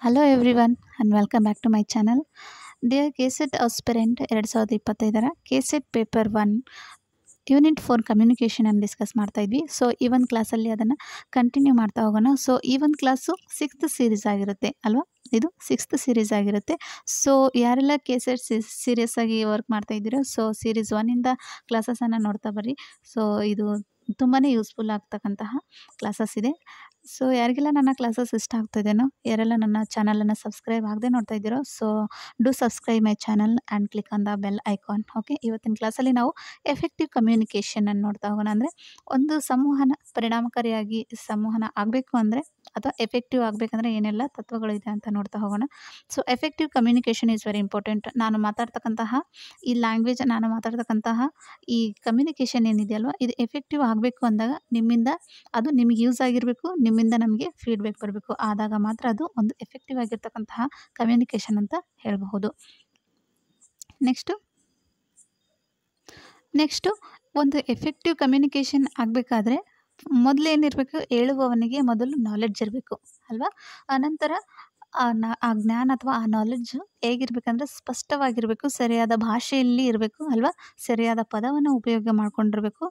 Hello everyone and welcome back to my channel. Dear KSET aspirant 2025 KSET paper 1 unit 4 communication discuss ಮಾಡ್ತಾ ಇದ್ವಿ. So ಈ ಒಂದು ಕ್ಲಾಸಲ್ಲಿ ಅದನ್ನು ಕಂಟಿನ್ಯೂ ಮಾಡ್ತಾ ಹೋಗೋಣ. ಸೊ ಈ ಒಂದು ಕ್ಲಾಸು 6th ಸೀರೀಸ್ ಆಗಿರುತ್ತೆ ಅಲ್ವಾ, ಇದು 6th ಸೀರೀಸ್ ಆಗಿರುತ್ತೆ. ಸೊ ಯಾರೆಲ್ಲ ಕೆಸೆಟ್ ಸೀರಿಯಸ್ ಆಗಿ ವರ್ಕ್ ಮಾಡ್ತಾ ಇದ್ದೀರೋ ಸೊ ಸೀರೀಸ್ 1ಇಂದ ಕ್ಲಾಸಸನ್ನು ನೋಡ್ತಾ ಬರ್ರಿ. ಸೊ ಇದು ತುಂಬಾ ಯೂಸ್ಫುಲ್ ಆಗ್ತಕ್ಕಂತಹ ಕ್ಲಾಸಸ್ ಇದೆ. ಸೊ ಯಾರಿಗೆಲ್ಲ ನನ್ನ ಕ್ಲಾಸಸ್ ಇಷ್ಟ ಆಗ್ತಾಯಿದೇನೋ, ಯಾರೆಲ್ಲ ನನ್ನ ಚಾನಲನ್ನು ಸಬ್ಸ್ಕ್ರೈಬ್ ಆಗದೆ ನೋಡ್ತಾ ಇದ್ದೀರೋ so do subscribe my channel and click on the bell icon. Okay, ಇವತ್ತಿನ ಕ್ಲಾಸಲ್ಲಿ ನಾವು ಎಫೆಕ್ಟಿವ್ ಕಮ್ಯುನಿಕೇಷನನ್ನು ನೋಡ್ತಾ ಹೋಗೋಣ. ಅಂದರೆ ಒಂದು ಸಂವಹನ ಪರಿಣಾಮಕಾರಿಯಾಗಿ ಸಂವಹನ ಆಗಬೇಕು ಅಂದರೆ ಅಥವಾ ಎಫೆಕ್ಟಿವ್ ಆಗಬೇಕಂದ್ರೆ ಏನೆಲ್ಲ ತತ್ವಗಳಿದೆ ಅಂತ ನೋಡ್ತಾ ಹೋಗೋಣ. So effective communication is very important. ನಾನು ಮಾತಾಡ್ತಕ್ಕಂತಹ ಈ ಲ್ಯಾಂಗ್ವೇಜ್, ನಾನು ಮಾತಾಡ್ತಕ್ಕಂತಹ ಈ ಕಮ್ಯುನಿಕೇಷನ್ ಏನಿದೆಯಲ್ವ, ಇದು ಎಫೆಕ್ಟಿವ್ ಆಗಬೇಕು ಅಂದಾಗ ನಿಮ್ಮಿಂದ ಅದು ನಿಮಗೆ ಯೂಸ್ ಆಗಿರಬೇಕು, ನಿಮ್ಮಿಂದ ನಮಗೆ ಫೀಡ್ಬ್ಯಾಕ್ ಬರಬೇಕು. ಆದಾಗ ಮಾತ್ರ ಅದು ಒಂದು ಎಫೆಕ್ಟಿವ್ ಆಗಿರ್ತಕ್ಕಂತಹ ಕಮ್ಯುನಿಕೇಷನ್ ಅಂತ ಹೇಳಬಹುದು. ನೆಕ್ಸ್ಟು ಒಂದು ಎಫೆಕ್ಟಿವ್ ಕಮ್ಯುನಿಕೇಷನ್ ಆಗಬೇಕಾದ್ರೆ ಮೊದಲೇನಿರಬೇಕು, ಹೇಳುವವನಿಗೆ ಮೊದಲು ನಾಲೆಡ್ಜ್ ಇರಬೇಕು ಅಲ್ವಾ. ಆನಂತರ ಆ ಜ್ಞಾನ ಅಥವಾ ಆ ನಾಲೆಡ್ಜು ಹೇಗಿರ್ಬೇಕಂದ್ರೆ ಸ್ಪಷ್ಟವಾಗಿರಬೇಕು, ಸರಿಯಾದ ಭಾಷೆಯಲ್ಲಿ ಇರಬೇಕು ಅಲ್ವಾ, ಸರಿಯಾದ ಪದವನ್ನು ಉಪಯೋಗ ಮಾಡ್ಕೊಂಡಿರಬೇಕು.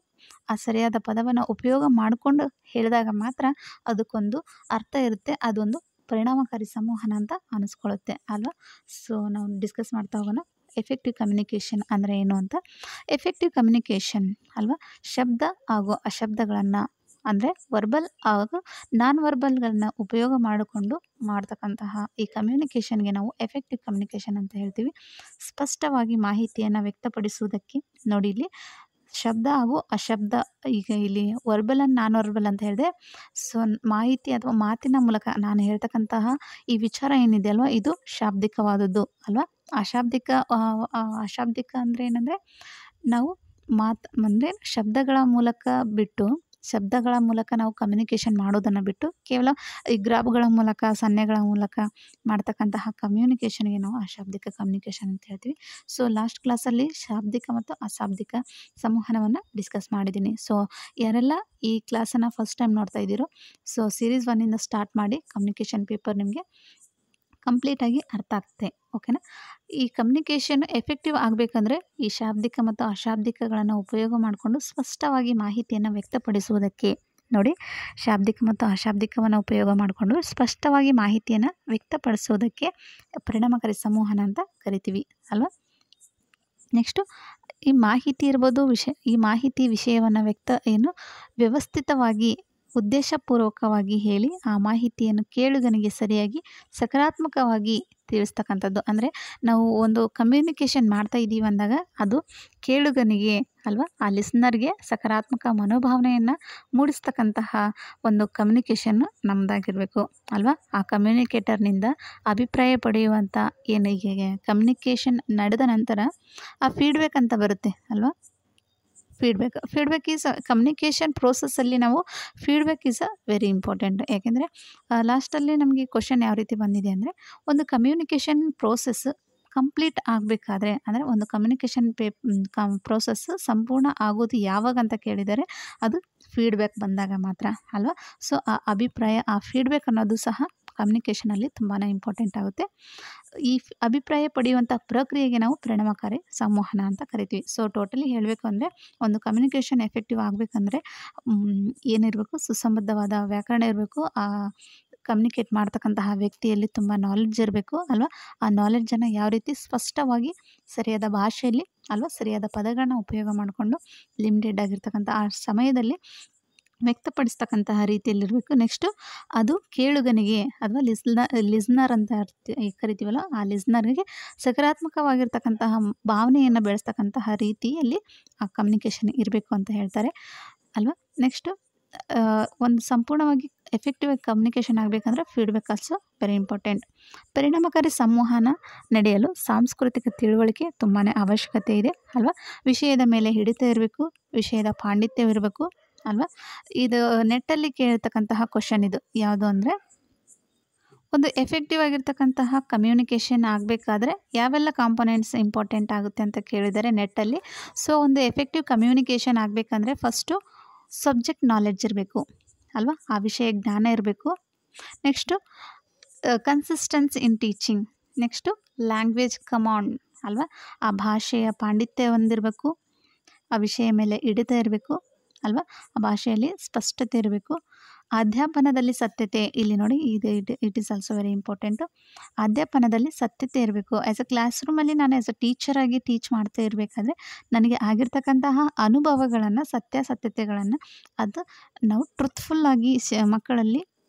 ಆ ಸರಿಯಾದ ಪದವನ್ನು ಉಪಯೋಗ ಮಾಡಿಕೊಂಡು ಹೇಳಿದಾಗ ಮಾತ್ರ ಅದಕ್ಕೊಂದು ಅರ್ಥ ಇರುತ್ತೆ, ಅದೊಂದು ಪರಿಣಾಮಕಾರಿ ಸಂವಹನ ಅಂತ ಅನ್ನಿಸ್ಕೊಳ್ಳುತ್ತೆ ಅಲ್ವಾ. ಸೊ ನಾವು ಡಿಸ್ಕಸ್ ಮಾಡ್ತಾ ಹೋಗೋಣ ಎಫೆಕ್ಟಿವ್ ಕಮ್ಯುನಿಕೇಷನ್ ಅಂದರೆ ಏನು ಅಂತ. ಎಫೆಕ್ಟಿವ್ ಕಮ್ಯುನಿಕೇಷನ್ ಅಲ್ವಾ, ಶಬ್ದ ಹಾಗೂ ಅಶಬ್ದಗಳನ್ನು ಅಂದರೆ ವರ್ಬಲ್ ಹಾಗೂ ನಾನ್ ವರ್ಬಲ್ಗಳನ್ನ ಉಪಯೋಗ ಮಾಡಿಕೊಂಡು ಮಾಡ್ತಕ್ಕಂತಹ ಈ ಕಮ್ಯುನಿಕೇಷನ್ಗೆ ನಾವು ಎಫೆಕ್ಟಿವ್ ಕಮ್ಯುನಿಕೇಷನ್ ಅಂತ ಹೇಳ್ತೀವಿ. ಸ್ಪಷ್ಟವಾಗಿ ಮಾಹಿತಿಯನ್ನು ವ್ಯಕ್ತಪಡಿಸುವುದಕ್ಕೆ ನೋಡಿ, ಇಲ್ಲಿ ಶಬ್ದ ಹಾಗೂ ಅಶಬ್ದ, ಈಗ ಇಲ್ಲಿ ವರ್ಬಲ್ ಆ್ಯಂಡ್ ನಾನ್ ವರ್ಬಲ್ ಅಂತ ಹೇಳಿದೆ. ಸೊ ಮಾಹಿತಿ ಅಥವಾ ಮಾತಿನ ಮೂಲಕ ನಾನು ಹೇಳ್ತಕ್ಕಂತಹ ಈ ವಿಚಾರ ಏನಿದೆ ಅಲ್ವಾ, ಇದು ಶಾಬ್ದಿಕವಾದದ್ದು ಅಲ್ವಾ. ಅಶಾಬ್ದಿಕ ಅಂದರೆ ಏನಂದರೆ ನಾವು ಅಂದರೆ ಶಬ್ದಗಳ ಮೂಲಕ ನಾವು ಕಮ್ಯುನಿಕೇಷನ್ ಮಾಡೋದನ್ನು ಬಿಟ್ಟು ಕೇವಲ ಈ ಗ್ರಾಫ್ಗಳ ಮೂಲಕ, ಸನ್ನೆಗಳ ಮೂಲಕ ಮಾಡ್ತಕ್ಕಂತಹ ಕಮ್ಯುನಿಕೇಷನ್ಗೆ ನಾವು ಅಶಾಬ್ದಿಕ ಕಮ್ಯುನಿಕೇಷನ್ ಅಂತ ಹೇಳ್ತೀವಿ. ಸೊ ಲಾಸ್ಟ್ ಕ್ಲಾಸಲ್ಲಿ ಶಾಬ್ದಿಕ ಮತ್ತು ಅಶಾಬ್ದಿಕ ಸಂವಹನವನ್ನು ಡಿಸ್ಕಸ್ ಮಾಡಿದ್ದೀನಿ. ಸೊ ಯಾರೆಲ್ಲ ಈ ಕ್ಲಾಸನ್ನು ಫಸ್ಟ್ ಟೈಮ್ ನೋಡ್ತಾ ಇದ್ದೀರೋ ಸೊ ಸೀರೀಸ್ 1ಇಂದ ಸ್ಟಾರ್ಟ್ ಮಾಡಿ ಕಮ್ಯುನಿಕೇಷನ್ ಪೇಪರ್ ನಿಮಗೆ ಕಂಪ್ಲೀಟಾಗಿ ಅರ್ಥ ಆಗ್ತದೆ. ಓಕೆನಾ. ಈ ಕಮ್ಯುನಿಕೇಷನ್ ಎಫೆಕ್ಟಿವ್ ಆಗಬೇಕಂದ್ರೆ ಈ ಶಾಬ್ದಿಕ ಮತ್ತು ಅಶಾಬ್ದಿಕಗಳನ್ನು ಉಪಯೋಗ ಮಾಡಿಕೊಂಡು ಸ್ಪಷ್ಟವಾಗಿ ಮಾಹಿತಿಯನ್ನು ವ್ಯಕ್ತಪಡಿಸುವುದಕ್ಕೆ ನೋಡಿ, ಶಾಬ್ದಿಕ ಮತ್ತು ಅಶಾಬ್ದಿಕವನ್ನು ಉಪಯೋಗ ಮಾಡಿಕೊಂಡು ಸ್ಪಷ್ಟವಾಗಿ ಮಾಹಿತಿಯನ್ನು ವ್ಯಕ್ತಪಡಿಸೋದಕ್ಕೆ ಪರಿಣಾಮಕಾರಿ ಸಂವಹನ ಅಂತ ಕರಿತೀವಿ ಅಲ್ವಾ. ನೆಕ್ಸ್ಟು ಈ ಮಾಹಿತಿ ಇರ್ಬೋದು, ಈ ಮಾಹಿತಿ ವಿಷಯವನ್ನು ವ್ಯವಸ್ಥಿತವಾಗಿ ಉದ್ದೇಶಪೂರ್ವಕವಾಗಿ ಹೇಳಿ ಆ ಮಾಹಿತಿಯನ್ನು ಕೇಳುಗನಿಗೆ ಸರಿಯಾಗಿ ಸಕಾರಾತ್ಮಕವಾಗಿ ತಿಳಿಸ್ತಕ್ಕಂಥದ್ದು. ಅಂದರೆ ನಾವು ಒಂದು ಕಮ್ಯುನಿಕೇಷನ್ ಮಾಡ್ತಾ ಇದ್ದೀವಿ ಅಂದಾಗ ಅದು ಕೇಳುಗನಿಗೆ ಅಲ್ವಾ, ಆ ಲಿಸ್ನರ್ಗೆ ಸಕಾರಾತ್ಮಕ ಮನೋಭಾವನೆಯನ್ನು ಮೂಡಿಸ್ತಕ್ಕಂತಹ ಒಂದು ಕಮ್ಯುನಿಕೇಷನ್ನು ನಮ್ಮದಾಗಿರಬೇಕು ಅಲ್ವಾ. ಆ ಕಮ್ಯುನಿಕೇಟರ್ನಿಂದ ಅಭಿಪ್ರಾಯ ಪಡೆಯುವಂಥ ಏನು ಕಮ್ಯುನಿಕೇಷನ್ ನಡೆದ ನಂತರ ಆ ಫೀಡ್ಬ್ಯಾಕ್ ಅಂತ ಬರುತ್ತೆ ಅಲ್ವಾ. ಫೀಡ್ಬ್ಯಾಕ್ ಈಸ್ ಕಮ್ಯುನಿಕೇಷನ್ ಪ್ರೋಸೆಸ್ಸಲ್ಲಿ ನಾವು ಫೀಡ್ಬ್ಯಾಕ್ ಈಸ್ ವೆರಿ ಇಂಪಾರ್ಟೆಂಟ್. ಯಾಕೆಂದರೆ ಲಾಸ್ಟಲ್ಲಿ ನಮಗೆ ಕ್ವಶನ್ ಯಾವ ರೀತಿ ಬಂದಿದೆ ಅಂದರೆ, ಒಂದು ಕಮ್ಯುನಿಕೇಷನ್ ಪ್ರೋಸೆಸ್ ಕಂಪ್ಲೀಟ್ ಆಗಬೇಕಾದ್ರೆ ಅಂದರೆ ಒಂದು ಕಮ್ಯುನಿಕೇಷನ್ ಪ್ರೋಸೆಸ್ ಸಂಪೂರ್ಣ ಆಗೋದು ಯಾವಾಗ ಅಂತ ಕೇಳಿದರೆ ಅದು ಫೀಡ್ಬ್ಯಾಕ್ ಬಂದಾಗ ಮಾತ್ರ ಅಲ್ವಾ. ಸೊ ಆ ಅಭಿಪ್ರಾಯ, ಆ ಫೀಡ್ಬ್ಯಾಕ್ ಅನ್ನೋದು ಸಹ ಕಮ್ಯುನಿಕೇಷನಲ್ಲಿ ತುಂಬಾ ಇಂಪಾರ್ಟೆಂಟ್ ಆಗುತ್ತೆ. ಈ ಅಭಿಪ್ರಾಯ ಪಡೆಯುವಂಥ ಪ್ರಕ್ರಿಯೆಗೆ ನಾವು ಪರಿಣಾಮಕಾರಿ ಸಂವಹನ ಅಂತ ಕರಿತೀವಿ. ಸೊ ಟೋಟಲಿ ಹೇಳಬೇಕು ಅಂದರೆ ಒಂದು ಕಮ್ಯುನಿಕೇಷನ್ ಎಫೆಕ್ಟಿವ್ ಆಗಬೇಕಂದ್ರೆ ಏನಿರಬೇಕು, ಸುಸಂಬದ್ಧವಾದ ವ್ಯಾಕರಣ ಇರಬೇಕು, ಆ ಕಮ್ಯುನಿಕೇಟ್ ಮಾಡ್ತಕ್ಕಂತಹ ವ್ಯಕ್ತಿಯಲ್ಲಿ ತುಂಬ ನಾಲೆಡ್ಜ್ ಇರಬೇಕು ಅಲ್ವಾ. ಆ ನಾಲೆಡ್ಜನ್ನು ಯಾವ ರೀತಿ ಸ್ಪಷ್ಟವಾಗಿ ಸರಿಯಾದ ಭಾಷೆಯಲ್ಲಿ ಅಲ್ವಾ, ಸರಿಯಾದ ಪದಗಳನ್ನ ಉಪಯೋಗ ಮಾಡಿಕೊಂಡು ಲಿಮಿಟೆಡ್ ಆಗಿರ್ತಕ್ಕಂಥ ಆ ಸಮಯದಲ್ಲಿ ವ್ಯಕ್ತಪಡಿಸ್ತಕ್ಕಂತಹ ರೀತಿಯಲ್ಲಿರಬೇಕು. ನೆಕ್ಸ್ಟು ಅದು ಕೇಳುಗನಿಗೆ ಅಥವಾ ಲಿಸ್ನರ್ ಅಂತ ಕರಿತೀವಲ್ಲ, ಆ ಲಿಸ್ನರ್ಗೆ ಸಕಾರಾತ್ಮಕವಾಗಿರ್ತಕ್ಕಂತಹ ಭಾವನೆಯನ್ನು ಬೆಳೆಸ್ತಕ್ಕಂತಹ ರೀತಿಯಲ್ಲಿ ಆ ಕಮ್ಯುನಿಕೇಷನ್ ಇರಬೇಕು ಅಂತ ಹೇಳ್ತಾರೆ ಅಲ್ವಾ. ನೆಕ್ಸ್ಟು ಒಂದು ಸಂಪೂರ್ಣವಾಗಿ ಎಫೆಕ್ಟಿವ್ ಕಮ್ಯುನಿಕೇಷನ್ ಆಗಬೇಕಂದ್ರೆ ಫೀಡ್ಬ್ಯಾಕ್ ಆಲ್ಸೋ ವೆರಿ ಇಂಪಾರ್ಟೆಂಟ್. ಪರಿಣಾಮಕಾರಿ ಸಂವಹನ ನಡೆಯಲು ಸಾಂಸ್ಕೃತಿಕ ತಿಳುವಳಿಕೆ ತುಂಬಾ ಅವಶ್ಯಕತೆ ಇದೆ ಅಲ್ವಾ. ವಿಷಯದ ಮೇಲೆ ಹಿಡಿತ ಇರಬೇಕು, ವಿಷಯದ ಪಾಂಡಿತ್ಯವಿರಬೇಕು ಅಲ್ವಾ. ಇದು ನೆಟ್ಟಲ್ಲಿ ಕೇಳ್ತಕ್ಕಂತಹ ಕ್ವಶನ್ ಇದು ಯಾವುದು ಅಂದರೆ, ಒಂದು ಎಫೆಕ್ಟಿವ್ ಆಗಿರ್ತಕ್ಕಂತಹ ಕಮ್ಯುನಿಕೇಷನ್ ಆಗಬೇಕಾದ್ರೆ ಯಾವೆಲ್ಲ ಕಾಂಪೊನೆಂಟ್ಸ್ ಇಂಪಾರ್ಟೆಂಟ್ ಆಗುತ್ತೆ ಅಂತ ಕೇಳಿದರೆ ನೆಟ್ಟಲ್ಲಿ. ಸೊ ಒಂದು ಎಫೆಕ್ಟಿವ್ ಕಮ್ಯುನಿಕೇಷನ್ ಆಗಬೇಕಂದ್ರೆ ಫಸ್ಟು ಸಬ್ಜೆಕ್ಟ್ ನಾಲೆಡ್ಜ್ ಇರಬೇಕು ಅಲ್ವಾ, ಆ ವಿಷಯ ಜ್ಞಾನ ಇರಬೇಕು. Next consistence in teaching. Next language command ಅಲ್ವಾ, ಆ ಭಾಷೆಯ ಪಾಂಡಿತ್ಯ ಹೊಂದಿರಬೇಕು, ಆ ವಿಷಯ ಮೇಲೆ ಹಿಡಿತ ಇರಬೇಕು ಅಲ್ವಾ, ಆ ಭಾಷೆಯಲ್ಲಿ ಸ್ಪಷ್ಟತೆ ಇರಬೇಕು. ಅಧ್ಯಾಪನದಲ್ಲಿ ಸತ್ಯತೆ, ಇಲ್ಲಿ ನೋಡಿ it is also very important. ಅಧ್ಯಾಪನದಲ್ಲಿ ಸತ್ಯತೆ ಇರಬೇಕು. ಆ್ಯಸ್ ಅ ಕ್ಲಾಸ್ ರೂಮಲ್ಲಿ ನಾನು ಆ್ಯಸ್ ಅ ಟೀಚರಾಗಿ ಟೀಚ್ ಮಾಡ್ತಾ ಇರಬೇಕಾದ್ರೆ ನನಗೆ ಆಗಿರ್ತಕ್ಕಂತಹ ಅನುಭವಗಳನ್ನು, ಸತ್ಯಾಸತ್ಯತೆಗಳನ್ನು ಅದು ನಾವು ಟ್ರುತ್ಫುಲ್ಲಾಗಿ ಮಕ್ಕಳಲ್ಲಿ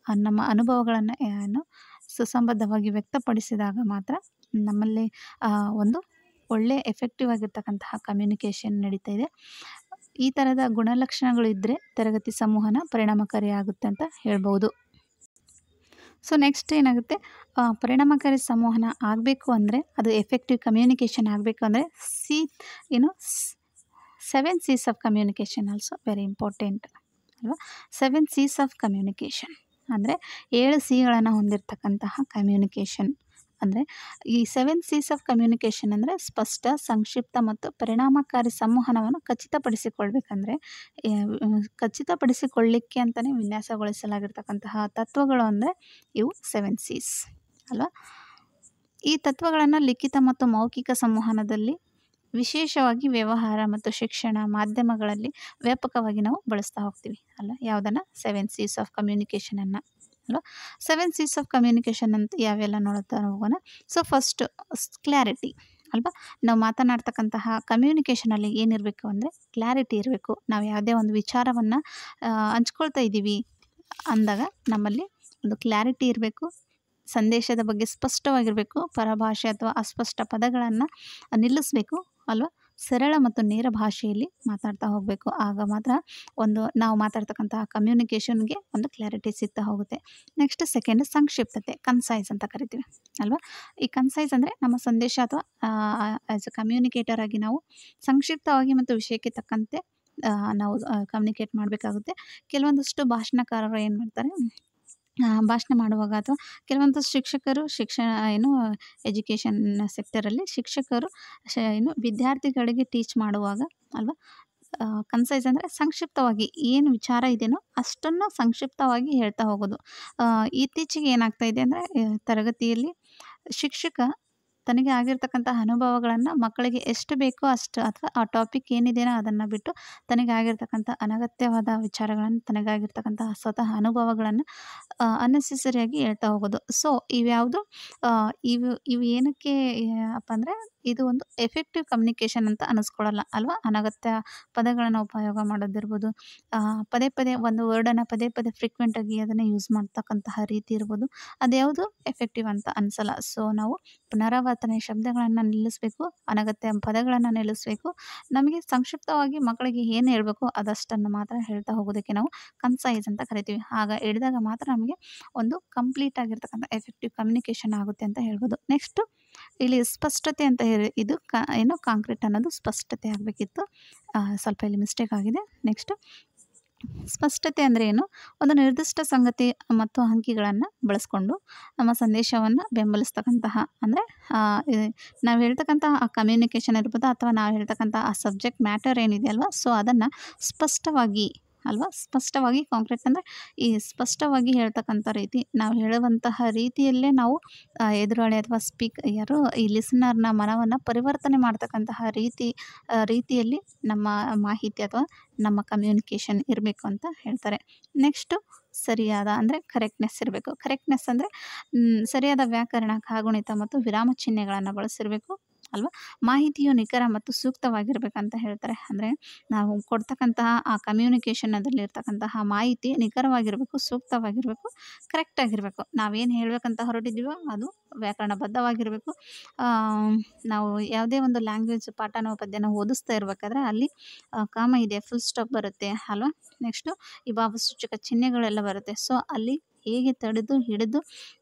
ನಮ್ಮ ಅನುಭವಗಳನ್ನು ಏನು ಸುಸಂಬದ್ಧವಾಗಿ ವ್ಯಕ್ತಪಡಿಸಿದಾಗ ಮಾತ್ರ ನಮ್ಮಲ್ಲಿ ಒಂದು ಒಳ್ಳೆಯ ಎಫೆಕ್ಟಿವ್ ಆಗಿರ್ತಕ್ಕಂತಹ ಕಮ್ಯುನಿಕೇಷನ್ ನಡೀತಾ ಇದೆ. ಈ ಥರದ ಗುಣಲಕ್ಷಣಗಳು ಇದ್ದರೆ ತರಗತಿ ಸಂವಹನ ಪರಿಣಾಮಕಾರಿಯಾಗುತ್ತೆ ಅಂತ ಹೇಳ್ಬೋದು. ಸೊ ನೆಕ್ಸ್ಟ್ ಏನಾಗುತ್ತೆ, ಪರಿಣಾಮಕಾರಿ ಸಂವಹನ ಆಗಬೇಕು ಅಂದರೆ, ಅದು ಎಫೆಕ್ಟಿವ್ ಕಮ್ಯುನಿಕೇಷನ್ ಆಗಬೇಕು ಅಂದರೆ ಏನು 7 C's of communication also very important ಅಲ್ವಾ. 7 C's ಆಫ್ ಕಮ್ಯುನಿಕೇಷನ್ ಅಂದರೆ 7 Cಗಳನ್ನು ಹೊಂದಿರತಕ್ಕಂತಹ ಕಮ್ಯುನಿಕೇಷನ್. ಅಂದರೆ ಈ 7 C's ಆಫ್ ಕಮ್ಯುನಿಕೇಷನ್ ಅಂದರೆ ಸ್ಪಷ್ಟ, ಸಂಕ್ಷಿಪ್ತ ಮತ್ತು ಪರಿಣಾಮಕಾರಿ ಸಂವಹನವನ್ನು ಖಚಿತಪಡಿಸಿಕೊಳ್ಬೇಕಂದ್ರೆ, ಖಚಿತಪಡಿಸಿಕೊಳ್ಳಿಕ್ಕೆ ಅಂತಲೇ ವಿನ್ಯಾಸಗೊಳಿಸಲಾಗಿರ್ತಕ್ಕಂತಹ ತತ್ವಗಳು ಅಂದರೆ ಇವು 7 C's ಅಲ್ವಾ. ಈ ತತ್ವಗಳನ್ನು ಲಿಖಿತ ಮತ್ತು ಮೌಖಿಕ ಸಂವಹನದಲ್ಲಿ, ವಿಶೇಷವಾಗಿ ವ್ಯವಹಾರ ಮತ್ತು ಶಿಕ್ಷಣ ಮಾಧ್ಯಮಗಳಲ್ಲಿ ವ್ಯಾಪಕವಾಗಿ ನಾವು ಬಳಸ್ತಾ ಹೋಗ್ತೀವಿ ಅಲ್ಲ. ಯಾವುದನ್ನು? 7 C's ಆಫ್ ಕಮ್ಯುನಿಕೇಷನನ್ನು ಅಲ್ವಾ. 7 C's ಆಫ್ ಕಮ್ಯುನಿಕೇಷನ್ ಅಂತ ಯಾವೆಲ್ಲ ನೋಡ್ತಾ ಹೋಗೋಣ. ಸೊ ಫಸ್ಟು ಕ್ಲಾರಿಟಿ ಅಲ್ವಾ. ನಾವು ಮಾತನಾಡ್ತಕ್ಕಂತಹ ಕಮ್ಯುನಿಕೇಷನಲ್ಲಿ ಏನಿರಬೇಕು ಅಂದರೆ ಕ್ಲಾರಿಟಿ ಇರಬೇಕು. ನಾವು ಯಾವುದೇ ಒಂದು ವಿಚಾರವನ್ನು ಹಂಚ್ಕೊಳ್ತಾ ಇದ್ದೀವಿ ಅಂದಾಗ ನಮ್ಮಲ್ಲಿ ಒಂದು ಕ್ಲಾರಿಟಿ ಇರಬೇಕು. ಸಂದೇಶದ ಬಗ್ಗೆ ಸ್ಪಷ್ಟವಾಗಿರಬೇಕು. ಪರಭಾಷೆ ಅಥವಾ ಅಸ್ಪಷ್ಟ ಪದಗಳನ್ನು ನಿಲ್ಲಿಸಬೇಕು ಅಲ್ವಾ. ಸರಳ ಮತ್ತು ನೇರ ಭಾಷೆಯಲ್ಲಿ ಮಾತಾಡ್ತಾ ಹೋಗಬೇಕು. ಆಗ ಮಾತ್ರ ನಾವು ಮಾತಾಡ್ತಕ್ಕಂತಹ ಕಮ್ಯುನಿಕೇಷನ್ಗೆ ಒಂದು ಕ್ಲಾರಿಟಿ ಸಿಗ್ತಾ ಹೋಗುತ್ತೆ. ನೆಕ್ಸ್ಟ್ ಸೆಕೆಂಡ್ ಸಂಕ್ಷಿಪ್ತತೆ, ಕನ್ಸೈಸ್ ಅಂತ ಕರಿತೀವಿ ಅಲ್ವಾ. ಈ ಕನ್ಸೈಸ್ ಅಂದರೆ ನಮ್ಮ ಸಂದೇಶ ಅಥವಾ ಆ್ಯಸ್ ಅ ಕಮ್ಯುನಿಕೇಟರ್ ಆಗಿ ನಾವು ಸಂಕ್ಷಿಪ್ತವಾಗಿ ಮತ್ತು ವಿಷಯಕ್ಕೆ ತಕ್ಕಂತೆ ನಾವು ಕಮ್ಯುನಿಕೇಟ್ ಮಾಡಬೇಕಾಗುತ್ತೆ. ಕೆಲವೊಂದಷ್ಟು ಭಾಷಣಕಾರರು ಏನು ಮಾಡ್ತಾರೆ, ಭಾಷಣ ಮಾಡುವಾಗ ಅಥವಾ ಕೆಲವೊಂದು ಶಿಕ್ಷಕರು ಎಜುಕೇಷನ್ ಸೆಕ್ಟರಲ್ಲಿ ಶಿಕ್ಷಕರು ವಿದ್ಯಾರ್ಥಿಗಳಿಗೆ ಟೀಚ್ ಮಾಡುವಾಗ ಅಲ್ವಾ, ಕನ್ಸೈಸ್ ಅಂದರೆ ಸಂಕ್ಷಿಪ್ತವಾಗಿ ಏನು ವಿಚಾರ ಇದೆಯೋ ಅಷ್ಟನ್ನು ಸಂಕ್ಷಿಪ್ತವಾಗಿ ಹೇಳ್ತಾ ಹೋಗೋದು. ಇತ್ತೀಚೆಗೆ ಏನಾಗ್ತಾ ಇದೆ ಅಂದರೆ ತರಗತಿಯಲ್ಲಿ ಶಿಕ್ಷಕ ತನಗೆ ಆಗಿರ್ತಕ್ಕಂತಹ ಅನುಭವಗಳನ್ನು ಮಕ್ಕಳಿಗೆ ಎಷ್ಟು ಬೇಕೋ ಅಷ್ಟು, ಅಥವಾ ಆ ಟಾಪಿಕ್ ಏನಿದೆಯೋ ಅದನ್ನು ಬಿಟ್ಟು ತನಗೆ ಆಗಿರ್ತಕ್ಕಂಥ ಅನಗತ್ಯವಾದ ವಿಚಾರಗಳನ್ನು, ತನಗಾಗಿರ್ತಕ್ಕಂತಹ ಸ್ವತಃ ಅನುಭವಗಳನ್ನು ಅನ್ನೆಸೆಸರಿಯಾಗಿ ಹೇಳ್ತಾ ಹೋಗೋದು. ಸೊ ಇವ್ಯಾವುದು ಇವು ಏನಕ್ಕೆ ಅಪ್ಪ ಅಂದರೆ ಇದು ಒಂದು ಎಫೆಕ್ಟಿವ್ ಕಮ್ಯುನಿಕೇಷನ್ ಅಂತ ಅನ್ನಿಸ್ಕೊಳ್ಳಲ್ಲ ಅಲ್ವಾ. ಅನಗತ್ಯ ಪದಗಳನ್ನು ಉಪಯೋಗ ಮಾಡೋದಿರ್ಬೋದು, ಪದೇ ಪದೇ ಒಂದು ವರ್ಡನ್ನು ಪದೇ ಪದೇ ಫ್ರೀಕ್ವೆಂಟಾಗಿ ಅದನ್ನು ಯೂಸ್ ಮಾಡ್ತಕ್ಕಂತಹ ರೀತಿ ಇರ್ಬೋದು, ಅದ್ಯಾವುದು ಎಫೆಕ್ಟಿವ್ ಅಂತ ಅನಿಸಲ್ಲ. ಸೊ ನಾವು ಪುನರಾವರ್ತನೆ ಶಬ್ದಗಳನ್ನು ನಿಲ್ಲಿಸಬೇಕು, ಅನಗತ್ಯ ಪದಗಳನ್ನು ನಿಲ್ಲಿಸಬೇಕು. ನಮಗೆ ಸಂಕ್ಷಿಪ್ತವಾಗಿ ಮಕ್ಕಳಿಗೆ ಏನು ಹೇಳಬೇಕು ಅದಷ್ಟನ್ನು ಮಾತ್ರ ಹೇಳ್ತಾ ಹೋಗೋದಕ್ಕೆ ನಾವು ಕನ್ಸೈಸ್ ಅಂತ ಕರಿತೀವಿ. ಆಗ ಹೇಳಿದಾಗ ಮಾತ್ರ ನಮಗೆ ಒಂದು ಕಂಪ್ಲೀಟ್ ಆಗಿರ್ತಕ್ಕಂಥ ಎಫೆಕ್ಟಿವ್ ಕಮ್ಯುನಿಕೇಷನ್ ಆಗುತ್ತೆ ಅಂತ ಹೇಳ್ಬೋದು. ನೆಕ್ಸ್ಟು ಇಲ್ಲಿ ಸ್ಪಷ್ಟತೆ ಅಂತ ಹೇಳಿ, ಇದು ಕಾಂಕ್ರೀಟ್ ಅನ್ನೋದು ಸ್ಪಷ್ಟತೆ ಆಗಬೇಕಿತ್ತು, ಸ್ವಲ್ಪ ಇಲ್ಲಿ ಮಿಸ್ಟೇಕ್ ಆಗಿದೆ. ನೆಕ್ಸ್ಟು ಸ್ಪಷ್ಟತೆ ಅಂದರೆ ಏನು, ಒಂದು ನಿರ್ದಿಷ್ಟ ಸಂಗತಿ ಮತ್ತು ಅಂಕಿಗಳನ್ನು ಬಳಸ್ಕೊಂಡು ನಮ್ಮ ಸಂದೇಶವನ್ನು ಬೆಂಬಲಿಸ್ತಕ್ಕಂತಹ, ಅಂದರೆ ನಾವು ಹೇಳ್ತಕ್ಕಂತಹ ಆ ಕಮ್ಯುನಿಕೇಷನ್ ಇರ್ಬೋದು ಅಥವಾ ನಾವು ಹೇಳ್ತಕ್ಕಂಥ ಆ ಸಬ್ಜೆಕ್ಟ್ ಮ್ಯಾಟರ್ ಏನಿದೆ ಅಲ್ವಾ, ಸೊ ಅದನ್ನು ಸ್ಪಷ್ಟವಾಗಿ ಅಲ್ವಾ, ಸ್ಪಷ್ಟವಾಗಿ ಕಾಂಕ್ರೀಟ್ ಅಂದರೆ ಈ ಸ್ಪಷ್ಟವಾಗಿ ಹೇಳ್ತಕ್ಕಂಥ ರೀತಿ, ನಾವು ಹೇಳುವಂತಹ ರೀತಿಯಲ್ಲೇ ನಾವು ಎದುರಾಳಿ ಅಥವಾ ಈ ಲಿಸನರ್ನ ಮನವನ್ನು ಪರಿವರ್ತನೆ ಮಾಡ್ತಕ್ಕಂತಹ ರೀತಿಯಲ್ಲಿ ನಮ್ಮ ಮಾಹಿತಿ ಅಥವಾ ನಮ್ಮ ಕಮ್ಯುನಿಕೇಷನ್ ಇರಬೇಕು ಅಂತ ಹೇಳ್ತಾರೆ. ನೆಕ್ಸ್ಟು ಸರಿಯಾದ ಅಂದರೆ ಕರೆಕ್ಟ್ನೆಸ್ ಇರಬೇಕು. ಕರೆಕ್ಟ್ನೆಸ್ ಅಂದರೆ ಸರಿಯಾದ ವ್ಯಾಕರಣ, ಕಾಗುಣಿತ ಮತ್ತು ವಿರಾಮ ಚಿಹ್ನೆಗಳನ್ನು ಬಳಸಿರಬೇಕು ಅಲ್ವಾ. ಮಾಹಿತಿಯು ನಿಖರ ಮತ್ತು ಸೂಕ್ತವಾಗಿರಬೇಕಂತ ಹೇಳ್ತಾರೆ. ಅಂದರೆ ನಾವು ಕೊಡ್ತಕ್ಕಂತಹ ಆ ಕಮ್ಯುನಿಕೇಷನದಲ್ಲಿರ್ತಕ್ಕಂತಹ ಮಾಹಿತಿ ನಿಖರವಾಗಿರಬೇಕು, ಸೂಕ್ತವಾಗಿರಬೇಕು, ಕರೆಕ್ಟಾಗಿರಬೇಕು. ನಾವೇನು ಹೇಳಬೇಕಂತ ಹೊರಟಿದ್ದೀವೋ ಅದು ವ್ಯಾಕರಣಬದ್ಧವಾಗಿರಬೇಕು. ನಾವು ಯಾವುದೇ ಒಂದು ಲ್ಯಾಂಗ್ವೇಜ್ ಪಾಠನೋ ಪದ್ಯನ ಓದಿಸ್ತಾ ಇರಬೇಕಾದ್ರೆ ಅಲ್ಲಿ ಕಾಮ ಇದೆ, ಫುಲ್ ಸ್ಟಾಪ್ ಬರುತ್ತೆ ಅಲ್ವಾ. ನೆಕ್ಸ್ಟು ಈ ಭಾವಸೂಚಕ ಚಿಹ್ನೆಗಳೆಲ್ಲ ಬರುತ್ತೆ. ಸೊ ಅಲ್ಲಿ ಹೇಗೆ ಹಿಡಿದು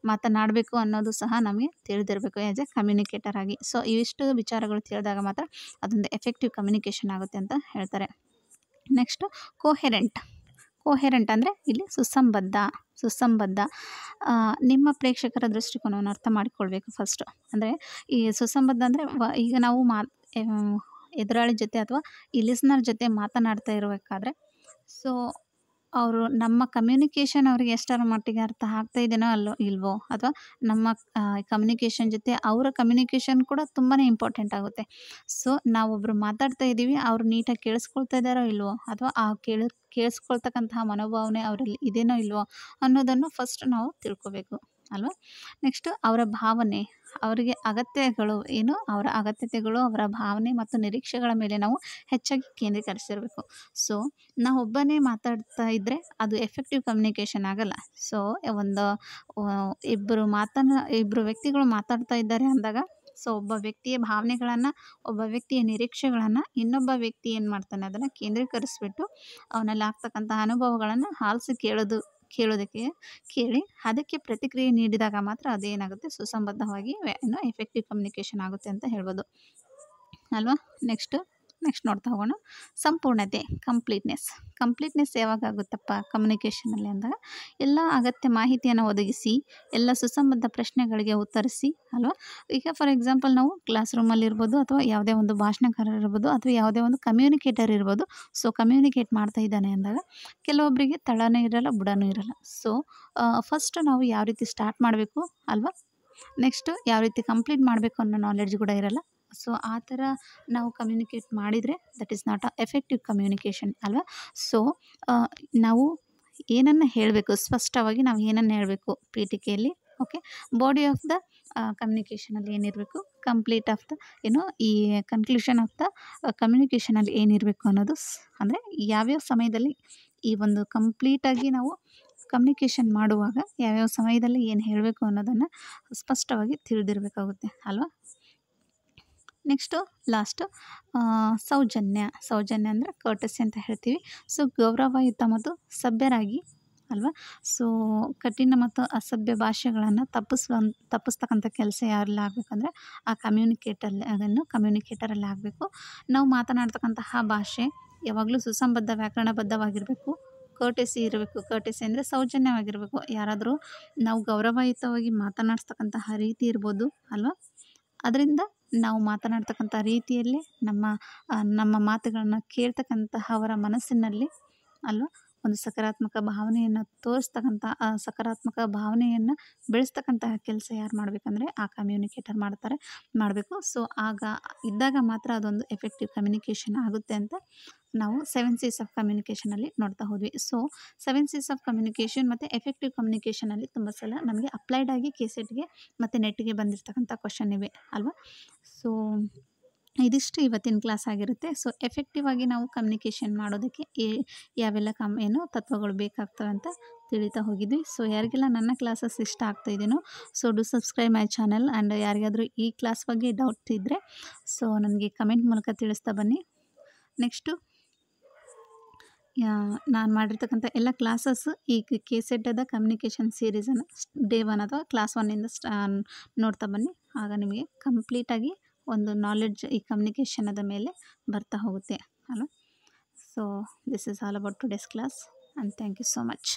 ಮಾತನಾಡಬೇಕು ಅನ್ನೋದು ಸಹ ನಮಗೆ ತಿಳಿದಿರಬೇಕು ಆ್ಯಸ್ ಎ ಕಮ್ಯುನಿಕೇಟರ್ ಆಗಿ. ಸೊ ಇವಿಷ್ಟು ವಿಚಾರಗಳು ತಿಳಿದಾಗ ಮಾತ್ರ ಅದೊಂದು ಎಫೆಕ್ಟಿವ್ ಕಮ್ಯುನಿಕೇಷನ್ ಆಗುತ್ತೆ ಅಂತ ಹೇಳ್ತಾರೆ. ನೆಕ್ಸ್ಟು ಕೋಹೆರೆಂಟ್ ಅಂದರೆ ಇಲ್ಲಿ ಸುಸಂಬದ್ಧ. ನಿಮ್ಮ ಪ್ರೇಕ್ಷಕರ ದೃಷ್ಟಿಕೋನವನ್ನು ಅರ್ಥ ಮಾಡಿಕೊಳ್ಬೇಕು ಫಸ್ಟು. ಅಂದರೆ ಈ ಸುಸಂಬದ್ಧ ಅಂದರೆ ಈಗ ನಾವು ಎದುರಾಳಿ ಜೊತೆ ಅಥವಾ ಈ ಲಿಸ್ನರ್ ಜೊತೆ ಮಾತನಾಡ್ತಾ ಇರಬೇಕಾದ್ರೆ, ಸೊ ಅವರು ನಮ್ಮ ಕಮ್ಯುನಿಕೇಷನ್ ಅವ್ರಿಗೆ ಎಷ್ಟರ ಮಟ್ಟಿಗೆ ಅರ್ಥ ಆಗ್ತಾ ಇದೆಯೋ ಇಲ್ವೋ, ಅಥವಾ ನಮ್ಮ ಕಮ್ಯುನಿಕೇಷನ್ ಜೊತೆ ಅವರ ಕಮ್ಯುನಿಕೇಷನ್ ಕೂಡ ತುಂಬಾ ಇಂಪಾರ್ಟೆಂಟ್ ಆಗುತ್ತೆ. ಸೊ ನಾವೊಬ್ಬರು ಮಾತಾಡ್ತಾ ಇದ್ದೀವಿ, ಅವರು ನೀಟಾಗಿ ಕೇಳಿಸ್ಕೊಳ್ತಾ ಇದ್ದಾರೋ ಇಲ್ವೋ, ಅಥವಾ ಆ ಕೇಳಿಸ್ಕೊಳ್ತಕ್ಕಂತಹ ಮನೋಭಾವನೆ ಅವರಲ್ಲಿ ಇದೆಯೋ ಇಲ್ವೋ ಅನ್ನೋದನ್ನು ಫಸ್ಟ್ ನಾವು ತಿಳ್ಕೊಬೇಕು ಅಲ್ವಾ. ನೆಕ್ಸ್ಟು ಅವರ ಭಾವನೆ, ಅವರಿಗೆ ಅಗತ್ಯಗಳು ಏನು, ಅವರ ಅಗತ್ಯತೆಗಳು, ಅವರ ಭಾವನೆ ಮತ್ತು ನಿರೀಕ್ಷೆಗಳ ಮೇಲೆ ನಾವು ಹೆಚ್ಚಾಗಿ ಕೇಂದ್ರೀಕರಿಸಿರಬೇಕು. ಸೊ ನಾವೊಬ್ಬನೇ ಮಾತಾಡ್ತಾ ಇದ್ದರೆ ಅದು ಎಫೆಕ್ಟಿವ್ ಕಮ್ಯುನಿಕೇಷನ್ ಆಗಲ್ಲ. ಸೊ ಒಂದು ಇಬ್ಬರು ವ್ಯಕ್ತಿಗಳು ಮಾತಾಡ್ತಾ ಇದ್ದಾರೆ ಅಂದಾಗ, ಸೊ ಒಬ್ಬ ವ್ಯಕ್ತಿಯ ಭಾವನೆಗಳನ್ನು, ಒಬ್ಬ ವ್ಯಕ್ತಿಯ ನಿರೀಕ್ಷೆಗಳನ್ನು ಇನ್ನೊಬ್ಬ ವ್ಯಕ್ತಿ ಏನು ಮಾಡ್ತಾನೆ ಅದನ್ನು ಕೇಂದ್ರೀಕರಿಸ್ಬಿಟ್ಟು ಅವನಲ್ಲಿ ಆಗ್ತಕ್ಕಂಥ ಅನುಭವಗಳನ್ನು ಆಲಿಸಿ ಕೇಳಿ ಅದಕ್ಕೆ ಪ್ರತಿಕ್ರಿಯೆ ನೀಡಿದಾಗ ಮಾತ್ರ ಅದೇನಾಗುತ್ತೆ, ಸುಸಂಬದ್ಧವಾಗಿ ಎಫೆಕ್ಟಿವ್ ಕಮ್ಯುನಿಕೇಷನ್ ಆಗುತ್ತೆ ಅಂತ ಹೇಳ್ಬೋದು ಅಲ್ವಾ. ನೆಕ್ಸ್ಟ್ ನೋಡ್ತಾ ಹೋಗೋಣ. ಸಂಪೂರ್ಣತೆ, ಕಂಪ್ಲೀಟ್ನೆಸ್ ಯಾವಾಗ ಆಗುತ್ತಪ್ಪ ಕಮ್ಯುನಿಕೇಷನಲ್ಲಿ ಅಂದಾಗ, ಎಲ್ಲ ಅಗತ್ಯ ಮಾಹಿತಿಯನ್ನು ಒದಗಿಸಿ, ಎಲ್ಲ ಸುಸಂಬದ್ಧ ಪ್ರಶ್ನೆಗಳಿಗೆ ಉತ್ತರಿಸಿ ಅಲ್ವಾ. ಈಗ ಫಾರ್ ಎಕ್ಸಾಂಪಲ್ ನಾವು ಕ್ಲಾಸ್ ರೂಮಲ್ಲಿ ಇರ್ಬೋದು, ಅಥವಾ ಯಾವುದೇ ಒಂದು ಭಾಷಣಕಾರ ಇರ್ಬೋದು, ಅಥವಾ ಯಾವುದೇ ಒಂದು ಕಮ್ಯುನಿಕೇಟರ್ ಇರ್ಬೋದು. ಸೊ ಕಮ್ಯುನಿಕೇಟ್ ಮಾಡ್ತಾ ಇದ್ದಾನೆ ಅಂದಾಗ ಕೆಲವೊಬ್ಬರಿಗೆ ತಳನೂ ಇರಲ್ಲ, ಬುಡನೂ ಇರಲ್ಲ. ಸೊ ಫಸ್ಟ್ ನಾವು ಯಾವ ರೀತಿ ಸ್ಟಾರ್ಟ್ ಮಾಡಬೇಕು ಅಲ್ವಾ, ನೆಕ್ಸ್ಟು ಯಾವ ರೀತಿ ಕಂಪ್ಲೀಟ್ ಮಾಡಬೇಕು ಅನ್ನೋ ನಾಲೆಡ್ಜ್ ಕೂಡ ಇರಲ್ಲ. ಸೊ ಆ ಥರ ನಾವು ಕಮ್ಯುನಿಕೇಟ್ ಮಾಡಿದರೆ that is not a effective communication ಅಲ್ವಾ. ಸೊ ನಾವು ಏನನ್ನು ಹೇಳಬೇಕು, ಸ್ಪಷ್ಟವಾಗಿ ನಾವು ಏನನ್ನು ಹೇಳಬೇಕು ಪೀಠಿಕೆಯಲ್ಲಿ, ಓಕೆ. ಬಾಡಿ ಆಫ್ ದ ಕಮ್ಯುನಿಕೇಷನಲ್ಲಿ ಏನಿರಬೇಕು, ಕಂಪ್ಲೀಟ್ ಆಫ್ ದ ಈ ಕನ್ಕ್ಲೂಷನ್ ಆಫ್ ದ ಕಮ್ಯುನಿಕೇಷನಲ್ಲಿ ಏನಿರಬೇಕು ಅನ್ನೋದು, ಅಂದರೆ ಯಾವ್ಯಾವ ಸಮಯದಲ್ಲಿ ಈ ಒಂದು ಕಂಪ್ಲೀಟಾಗಿ ನಾವು ಕಮ್ಯುನಿಕೇಷನ್ ಮಾಡುವಾಗ ಯಾವ್ಯಾವ ಸಮಯದಲ್ಲಿ ಏನು ಹೇಳಬೇಕು ಅನ್ನೋದನ್ನು ಸ್ಪಷ್ಟವಾಗಿ ತಿಳಿದಿರಬೇಕಾಗುತ್ತೆ ಅಲ್ವಾ. ನೆಕ್ಸ್ಟು ಲಾಸ್ಟು ಸೌಜನ್ಯ ಅಂದರೆ ಕರ್ಟಸಿ ಅಂತ ಹೇಳ್ತೀವಿ. ಸೊ ಗೌರವಯುತ ಮತ್ತು ಸಭ್ಯರಾಗಿ ಅಲ್ವಾ. ಸೊ ಕಠಿಣ ಮತ್ತು ಅಸಭ್ಯ ಭಾಷೆಗಳನ್ನು ತಪ್ಪಿಸ್ತಕ್ಕಂಥ ಕೆಲಸ ಯಾರೆಲ್ಲ ಆಗಬೇಕಂದ್ರೆ ಆ ಕಮ್ಯುನಿಕೇಟರಲ್ಲಿ ಆಗಬೇಕು. ನಾವು ಮಾತನಾಡ್ತಕ್ಕಂತಹ ಭಾಷೆ ಯಾವಾಗಲೂ ಸುಸಂಬದ್ಧ, ವ್ಯಾಕರಣಬದ್ಧವಾಗಿರಬೇಕು. ಕರ್ಟಸಿ ಇರಬೇಕು. ಕರ್ಟಸಿ ಅಂದರೆ ಸೌಜನ್ಯವಾಗಿರಬೇಕು. ಯಾರಾದರೂ ನಾವು ಗೌರವಯುತವಾಗಿ ಮಾತನಾಡ್ತಕ್ಕಂತಹ ರೀತಿ ಇರ್ಬೋದು ಅಲ್ವಾ. ಅದರಿಂದ ನಾವು ಮಾತನಾಡ್ತಕ್ಕಂಥ ರೀತಿಯಲ್ಲಿ ನಮ್ಮ ಮಾತುಗಳನ್ನು ಕೇಳ್ತಕ್ಕಂತಹವರ ಮನಸ್ಸಿನಲ್ಲಿ ಅಲ್ವಾ ಒಂದು ಸಕಾರಾತ್ಮಕ ಭಾವನೆಯನ್ನು ತೋರಿಸ್ತಕ್ಕಂಥ, ಆ ಸಕಾರಾತ್ಮಕ ಭಾವನೆಯನ್ನು ಬೆಳೆಸ್ತಕ್ಕಂತಹ ಕೆಲಸ ಯಾರು ಮಾಡಬೇಕಂದ್ರೆ ಆ ಕಮ್ಯುನಿಕೇಟರ್ ಮಾಡಬೇಕು. ಸೊ ಇದ್ದಾಗ ಮಾತ್ರ ಅದೊಂದು ಎಫೆಕ್ಟಿವ್ ಕಮ್ಯುನಿಕೇಷನ್ ಆಗುತ್ತೆ ಅಂತ ನಾವು 7 C's ಆಫ್ ಕಮ್ಯುನಿಕೇಷನಲ್ಲಿ ನೋಡ್ತಾ ಹೋದ್ವಿ. ಸೊ 7 C's ಆಫ್ ಕಮ್ಯುನಿಕೇಷನ್ ಮತ್ತು ಎಫೆಕ್ಟಿವ್ ಕಮ್ಯುನಿಕೇಷನಲ್ಲಿ ತುಂಬ ಸಲ ನಮಗೆ ಅಪ್ಲೈಡ್ ಆಗಿ ಕೆಸೆಟ್ಗೆ ಮತ್ತು ನೆಟ್ಟಿಗೆ ಬಂದಿರತಕ್ಕಂಥ ಕ್ವಶನ್ ಇವೆ ಅಲ್ವಾ. ಸೊ ಇದಿಷ್ಟು ಇವತ್ತಿನ ಕ್ಲಾಸ್ ಆಗಿರುತ್ತೆ. ಸೊ ಎಫೆಕ್ಟಿವ್ ಆಗಿ ನಾವು ಕಮ್ಯುನಿಕೇಷನ್ ಮಾಡೋದಕ್ಕೆ ಯಾವೆಲ್ಲ ತತ್ವಗಳು ಬೇಕಾಗ್ತವೆ ಅಂತ ತಿಳಿತಾ ಹೋಗಿದ್ವಿ. ಸೊ ಯಾರಿಗೆಲ್ಲ ನನ್ನ ಕ್ಲಾಸಸ್ ಇಷ್ಟ ಆಗ್ತಾಯಿದ್ದೀನೋ so do subscribe my channel. And ಯಾರಿಗಾದರೂ ಈ ಕ್ಲಾಸ್ ಬಗ್ಗೆ ಡೌಟ್ ಇದ್ದರೆ ಸೊ ನನಗೆ ಕಮೆಂಟ್ ಮೂಲಕ ತಿಳಿಸ್ತಾ ಬನ್ನಿ. ನೆಕ್ಸ್ಟು ನಾನು ಮಾಡಿರ್ತಕ್ಕಂಥ ಎಲ್ಲ ಕ್ಲಾಸಸ್ ಈ ಕೆಸೆಟ್ಟದ ಕಮ್ಯುನಿಕೇಷನ್ ಸೀರೀಸನ್ನು ಡೇ 1 ಅಥವಾ ಕ್ಲಾಸ್ 1ಇಂದ ನೋಡ್ತಾ ಬನ್ನಿ. ಆಗ ನಿಮಗೆ ಕಂಪ್ಲೀಟಾಗಿ ಒಂದು ನಾಲೆಡ್ಜ್ ಈ ಕಮ್ಯುನಿಕೇಷನದ ಮೇಲೆ ಬರ್ತಾ ಹೋಗುತ್ತೆ ಅಲ್ವಾ. So this is all about today's class and thank you so much.